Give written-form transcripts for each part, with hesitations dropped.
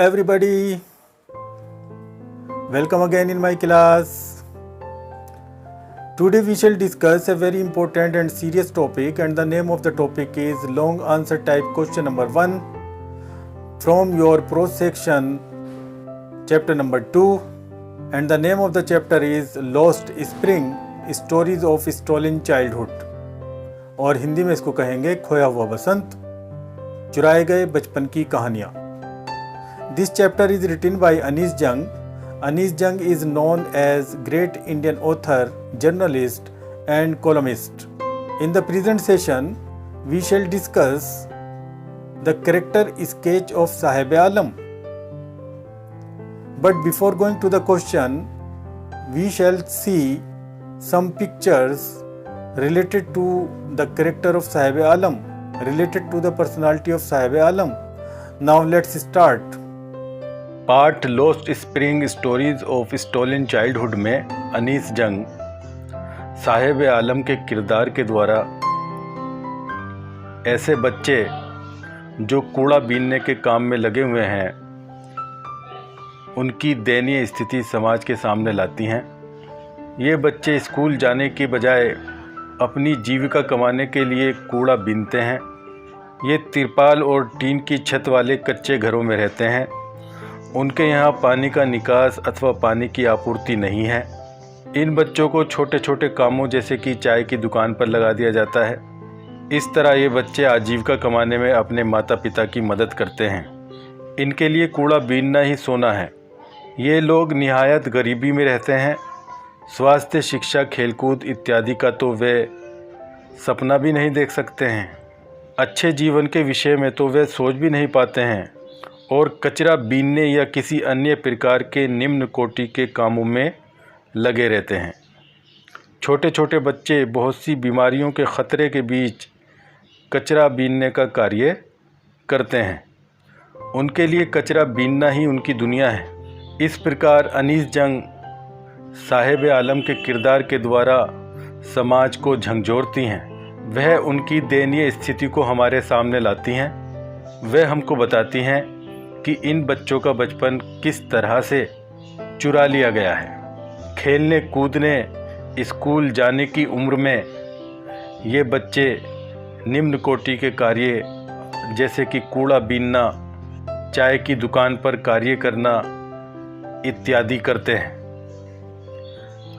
everybody, welcome again in my class. Today we shall discuss a very important and serious topic, and the name of the topic is long answer type question number 1 from your prose section chapter number 2, and the name of the chapter is Lost Spring Stories of Stolen Childhood, और हिंदी में इसको कहेंगे खोया हुआ बसंत, चुराए गए बचपन की कहानियाँ. This chapter is written by Anees Jung. Anees Jung is known as great Indian author, journalist and columnist. In the present session, we shall discuss the character sketch of Sahib-e-Alam. But before going to the question, we shall see some pictures related to the character of Sahib-e-Alam, related to the personality of Sahib-e-Alam. Now let's start. Part lost spring stories of stolen childhood में अनीस जंग साहिब-ए-आलम के किरदार के द्वारा ऐसे बच्चे जो कूड़ा बीनने के काम में लगे हुए हैं उनकी दयनीय स्थिति समाज के सामने लाती हैं. ये बच्चे स्कूल जाने की बजाय अपनी जीविका कमाने के लिए कूड़ा बीनते हैं. ये तिरपाल और टीन की छत वाले कच्चे घरों में रहते हैं. उनके यहाँ पानी का निकास अथवा पानी की आपूर्ति नहीं है. इन बच्चों को छोटे छोटे कामों जैसे कि चाय की दुकान पर लगा दिया जाता है. इस तरह ये बच्चे आजीविका कमाने में अपने माता पिता की मदद करते हैं. इनके लिए कूड़ा बीनना ही सोना है. ये लोग निहायत गरीबी में रहते हैं. स्वास्थ्य, शिक्षा, खेलकूद इत्यादि का तो वे सपना भी नहीं देख सकते हैं. अच्छे जीवन के विषय में तो वे सोच भी नहीं पाते हैं और कचरा बीनने या किसी अन्य प्रकार के निम्न कोटि के कामों में लगे रहते हैं. छोटे छोटे बच्चे बहुत सी बीमारियों के ख़तरे के बीच कचरा बीनने का कार्य करते हैं. उनके लिए कचरा बीनना ही उनकी दुनिया है. इस प्रकार अनीस जंग साहिब-ए-आलम के किरदार के द्वारा समाज को झंझोरती हैं. वह उनकी दयनीय स्थिति को हमारे सामने लाती हैं. वह हमको बताती हैं कि इन बच्चों का बचपन किस तरह से चुरा लिया गया है. खेलने कूदने स्कूल जाने की उम्र में ये बच्चे निम्न कोटि के कार्य जैसे कि कूड़ा बीनना, चाय की दुकान पर कार्य करना इत्यादि करते हैं.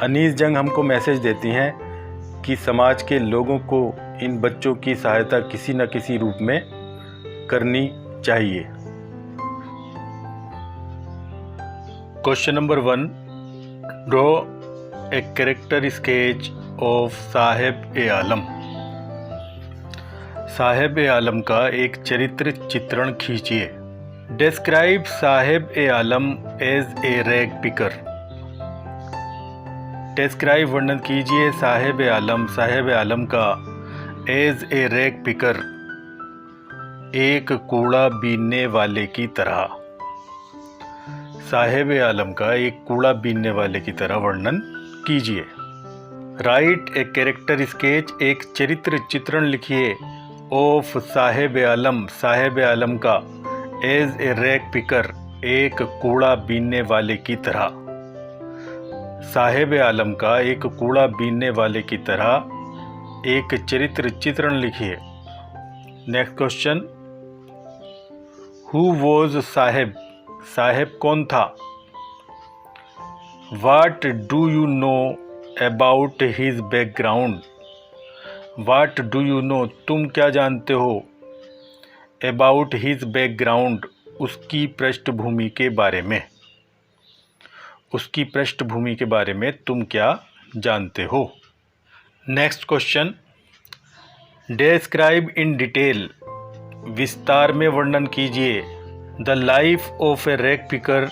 अनीस जंग हमको मैसेज देती हैं कि समाज के लोगों को इन बच्चों की सहायता किसी न किसी रूप में करनी चाहिए. Question number 1. Draw a character sketch of साहिब-ए-आलम. साहिब-ए-आलम का एक चरित्र चित्रण खींचिए. Describe साहिब-ए-आलम as a rag picker. Describe वर्णन कीजिए साहिब-ए-आलम का as a rag picker, एक कूड़ा बीनने वाले की तरह. साहिब-ए-आलम का एक कूड़ा बीनने वाले की तरह वर्णन कीजिए. राइट ए कैरेक्टर स्केच, एक चरित्र चित्रण लिखिए. ऑफ साहिब-ए-आलम का एज ए रैग पिकर, एक कूड़ा बीनने वाले की तरह. साहिब-ए-आलम का एक कूड़ा बीनने वाले की तरह एक चरित्र चित्रण लिखिए. Next question. Who was Sahib, Sahib कौन था. What do you know about his background. What do you know, तुम क्या जानते हो. अबाउट हिज बैकग्राउंड, उसकी पृष्ठभूमि के बारे में. उसकी पृष्ठभूमि के बारे में तुम क्या जानते हो. Next question. Describe in detail, विस्तार में वर्णन कीजिए. The life of A rag picker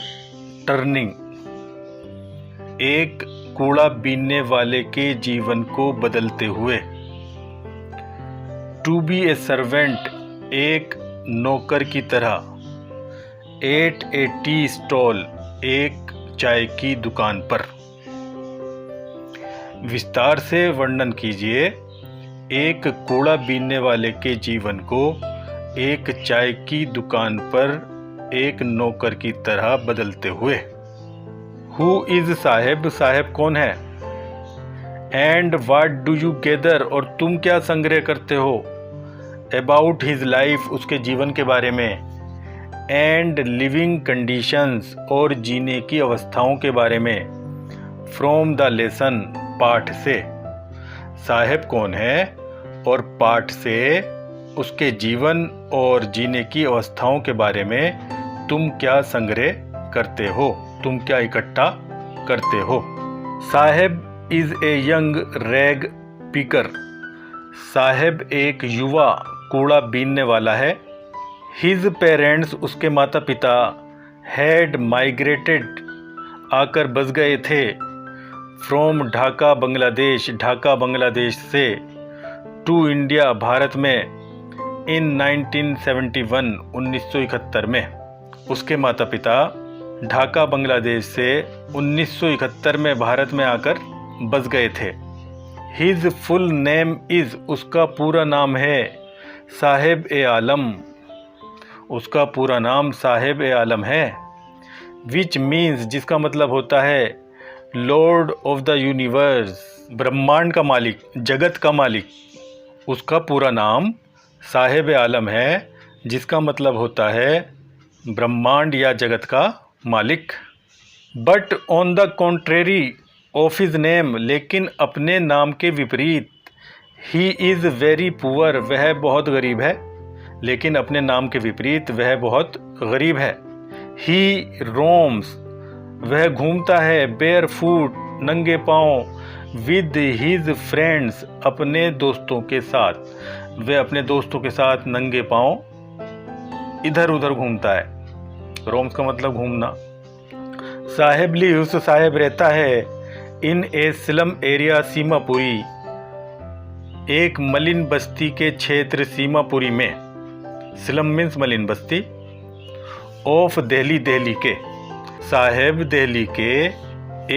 turning, एक कूड़ा बीनने वाले के जीवन को बदलते हुए. टू बी ए सर्वेंट, एक नौकर की तरह. एट ए टी स्टॉल, एक चाय की दुकान पर. विस्तार से वर्णन कीजिए एक कूड़ा बीनने वाले के जीवन को एक चाय की दुकान पर एक नौकर की तरह बदलते हुए। हु इज साहेब, साहेब कौन है। And what do you gather, और तुम क्या संग्रह करते हो। अबाउट हिज लाइफ, उसके जीवन के बारे में। एंड लिविंग कंडीशंस, और जीने की अवस्थाओं के बारे में। फ्रॉम द लेसन, पाठ से। साहेब कौन है और पाठ से उसके जीवन और जीने की अवस्थाओं के बारे में तुम क्या संग्रह करते हो, तुम क्या इकट्ठा करते हो। Saheb is a young rag picker, Saheb एक युवा कूड़ा बीनने वाला है। हिज पेरेंट्स, उसके माता पिता। हैड माइग्रेटेड, आकर बस गए थे। फ्रॉम ढाका बांग्लादेश, ढाका बांग्लादेश से। टू इंडिया, भारत में। इन 1971, 1971 में। उसके माता पिता ढाका बांग्लादेश से 1971 में भारत में आकर बस गए थे। हिज फुल नेम इज़, उसका पूरा नाम है साहेब ए आलम, उसका पूरा नाम साहेब ए आलम है। विच मीन्स, जिसका मतलब होता है लॉर्ड ऑफ द यूनिवर्स, ब्रह्मांड का मालिक, जगत का मालिक। उसका पूरा नाम साहेब ए आलम है, जिसका मतलब होता है ब्रह्मांड या जगत का मालिक। But on the contrary of his name, लेकिन अपने नाम के विपरीत। ही इज़ वेरी पुअर, वह बहुत गरीब है, लेकिन अपने नाम के विपरीत वह बहुत गरीब है। ही रोम्स, वह घूमता है। बेयर फूट, नंगे पाँव। विद हिज फ्रेंड्स, अपने दोस्तों के साथ। वह अपने दोस्तों के साथ नंगे पाँव इधर उधर घूमता है। रोम्स का मतलब घूमना। साहेब लिव्स, साहेब रहता है। In A slum area, Seemapuri, एक मलिन बस्ती के क्षेत्र सीमापुरी में। स्लम मीन्स मलिन बस्ती। ऑफ दिल्ली, दिल्ली के। साहेब दिल्ली के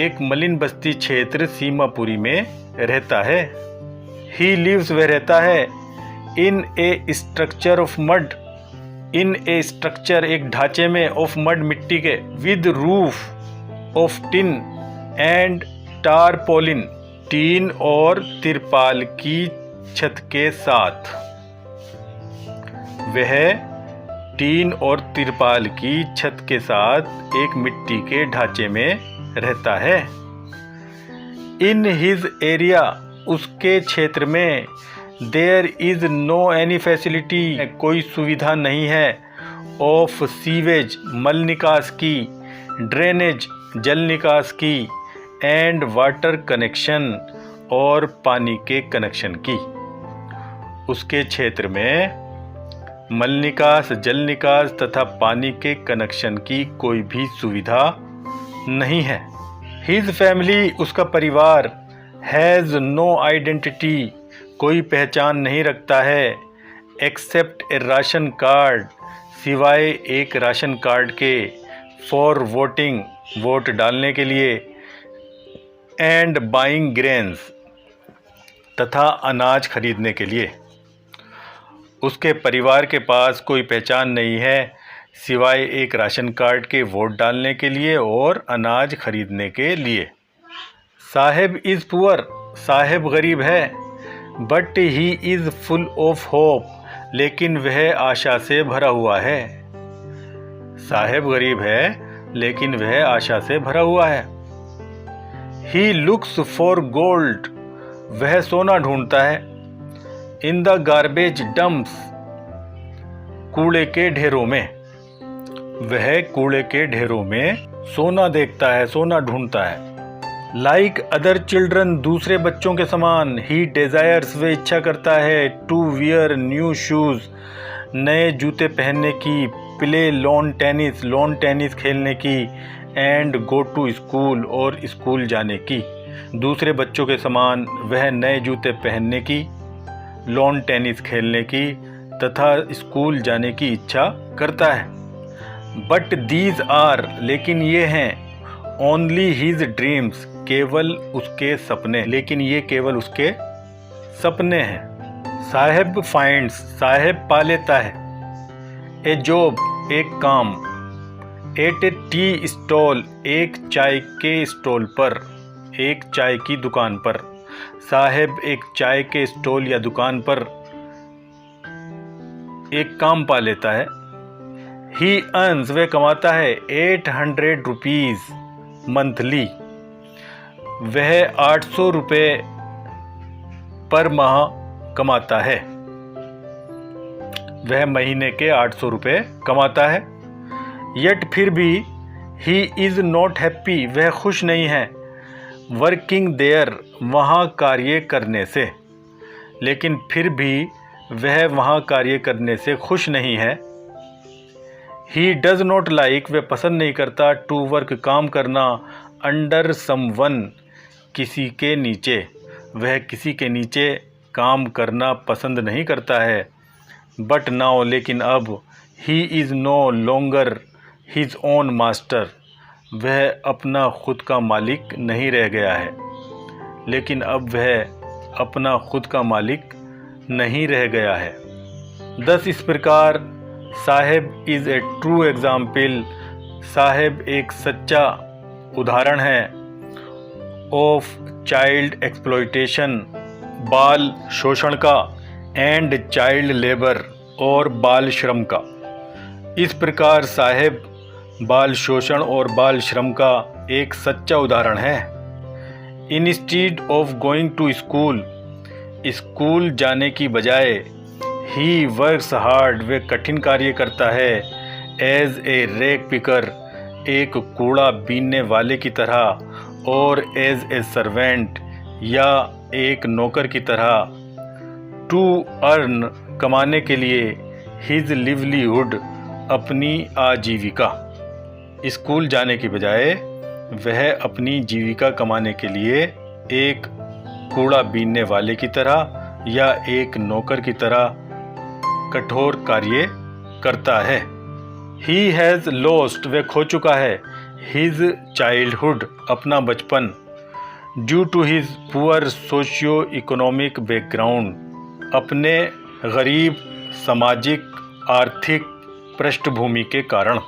एक मलिन बस्ती क्षेत्र सीमापुरी में रहता है। ही लिव्स, वह रहता है। In a structure of mud, in a structure एक ढांचे में। ऑफ मड, मिट्टी के। With roof of tin and tarpaulin, टीन और तिरपाल की छत के साथ। वह टीन और तिरपाल की छत के साथ एक मिट्टी के ढांचे में रहता है। इन हिज एरिया, उसके क्षेत्र में। There is no any facility, कोई सुविधा नहीं है। ऑफ सीवेज, मल निकास की। ड्रेनेज, जल निकास की। एंड वाटर कनेक्शन, और पानी के कनेक्शन की। उसके क्षेत्र में मल निकास, जल निकास तथा पानी के कनेक्शन की कोई भी सुविधा नहीं है। हिज फैमिली, उसका परिवार। हैज़ नो आइडेंटिटी, कोई पहचान नहीं रखता है। एक्सेप्ट ए राशन कार्ड, सिवाय एक राशन कार्ड के। फॉर वोटिंग, वोट डालने के लिए। एंड बाइंग ग्रेन्स, तथा अनाज खरीदने के लिए। उसके परिवार के पास कोई पहचान नहीं है, सिवाय एक राशन कार्ड के, वोट डालने के लिए और अनाज खरीदने के लिए। साहेब इज़ पुअर, साहेब गरीब है। But he is full of hope, लेकिन वह आशा से भरा हुआ है। साहेब गरीब है, लेकिन वह आशा से भरा हुआ है। ही लुक्स फॉर गोल्ड, वह सोना ढूंढता है। इन द गार्बेज डंप्स, कूड़े के ढेरों में। वह कूड़े के ढेरों में सोना देखता है, सोना ढूंढता है। लाइक अदर चिल्ड्रन, दूसरे बच्चों के समान। ही डिजायर्स, वह इच्छा करता है। टू वियर न्यू शूज, नए जूते पहनने की। Play lawn tennis, lawn tennis खेलने की। एंड गो टू स्कूल, और स्कूल जाने की। दूसरे बच्चों के समान वह नए जूते पहनने की, लॉन टेनिस खेलने की तथा स्कूल जाने की इच्छा करता है। बट दीज आर, लेकिन ये हैं। ओनली हिज ड्रीम्स, केवल उसके सपने, लेकिन ये केवल उसके सपने हैं। साहेब फाइंड्स, साहेब पा लेता है। ए जॉब, एक काम। एट ए टी स्टॉल, एक चाय के स्टॉल पर, एक चाय की दुकान पर। साहेब एक चाय के स्टॉल या दुकान पर एक काम पा लेता है। ही अर्न्स, वह कमाता है 800 रुपीज़ मंथली, वह 800 रुपये पर माह कमाता है। वह महीने के 800 रुपये कमाता है। यट फिर भी ही इज़ नॉट हैप्पी, वह खुश नहीं है। वर्किंग देयर, वहाँ कार्य करने से, लेकिन फिर भी वह वहाँ कार्य करने से खुश नहीं है। ही डज़ नॉट लाइक, वह पसंद नहीं करता। टू वर्क, काम करना। अंडर समवन, किसी के नीचे, वह किसी के नीचे काम करना पसंद नहीं करता है। बट नाउ, लेकिन अब, he is no longer his own master, वह अपना खुद का मालिक नहीं रह गया है। लेकिन अब वह अपना खुद का मालिक नहीं रह गया है। दस इस प्रकार साहेब इज़ ए ट्रू एग्जाम्पल, साहेब एक सच्चा उदाहरण है। ऑफ चाइल्ड एक्सप्लॉयटेशन, बाल शोषण का। एंड चाइल्ड लेबर, और बाल श्रम का। इस प्रकार साहेब बाल शोषण और बाल श्रम का एक सच्चा उदाहरण है। Instead of going to school, school जाने की बजाय, ही वर्क्स हार्ड, वे कठिन कार्य करता है। एज ए रैक पिकर, एक कूड़ा बीनने वाले की तरह। और एज ए सर्वेंट, या एक नौकर की तरह। टू अर्न, कमाने के लिए। हिज लिवलीहुड, अपनी आजीविका। स्कूल जाने की बजाय वह अपनी जीविका कमाने के लिए एक कूड़ा बीनने वाले की तरह या एक नौकर की तरह कठोर कार्य करता है। ही हैज़ लॉस्ट, वह खो चुका है। हिज चाइल्डहुड, अपना बचपन। Due to his poor socio economic background, अपने गरीब सामाजिक आर्थिक पृष्ठभूमि के कारण।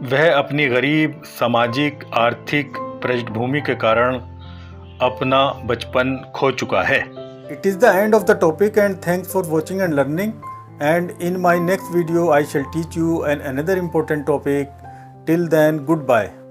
वह अपनी गरीब सामाजिक आर्थिक पृष्ठभूमि के कारण अपना बचपन खो चुका है। It is the end of the topic, and thanks for watching and learning. And in my next video I shall teach you another important topic. Till then, goodbye.